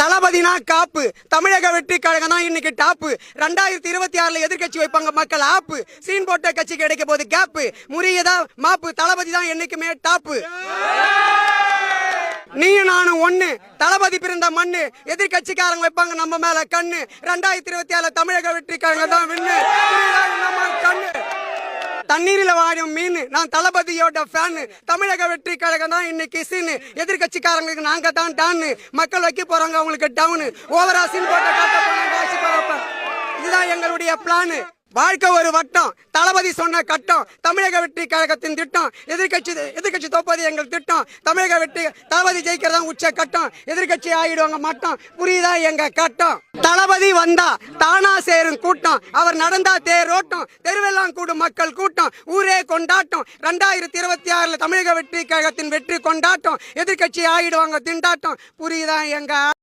தளபதினா காப்பு. தமிழக வெற்றி கழகம் தான் இன்னைக்கு டாப்பு. 2026 எதிர்கட்சி வைப்பாங்க மக்கள் ஆப்பு. சீன் போட்ட கட்சிக்கு கிடைக்க போது கேப்பு. முறியதா மாப்பு. தளபதி தான் என்னைக்குமே டாப்பு. நீயும் நானும் ஒண்ணு. தளபதி பிறந்த மண்ணு. எதிர்கட்சிக்காரங்க வைப்பாங்க நம்ம மேல கண்ணு. 2026 தமிழக வெற்றி கழகம் தான் விண்ணு. கண்ணு தண்ணீரில் வாடும் மீன். நான் தளபதியோட ஃபேனு. தமிழக வெற்றி கழகம் தான் இன்னைக்கு சீனு. எதிர்கட்சிக்காரங்களுக்கு நாங்க தான் டான்னு. மக்கள் வைக்க போறாங்க அவங்களுக்கு டவுனு. ஓவரா சீன் போட்ட காட்ட போனாங்க. இதுதான் எங்களுடைய பிளானு. வாழ்க்கை ஒரு வட்டம். தளபதி சொன்ன கட்டம். தமிழக வெற்றி கழகத்தின் திட்டம். எதிர்கட்சி தோப்பது எங்கள் திட்டம். தமிழக வெற்றி தளபதி ஜெயிக்கிறதா உச்ச கட்டம். எதிர்கட்சி ஆயிடுவாங்க மட்டம். புரியுதா எங்க கட்டம். தளபதி வந்தா தானா சேரும் கூட்டம். அவர் நடந்தா தேரோட்டம். தெருவெல்லாம் கூடும் மக்கள் கூட்டம். ஊரே கொண்டாட்டம். 2026 தமிழக வெற்றி கழகத்தின் வெற்றி கொண்டாட்டம். எதிர்கட்சி ஆயிடுவாங்க திண்டாட்டம். புரியுதா எங்க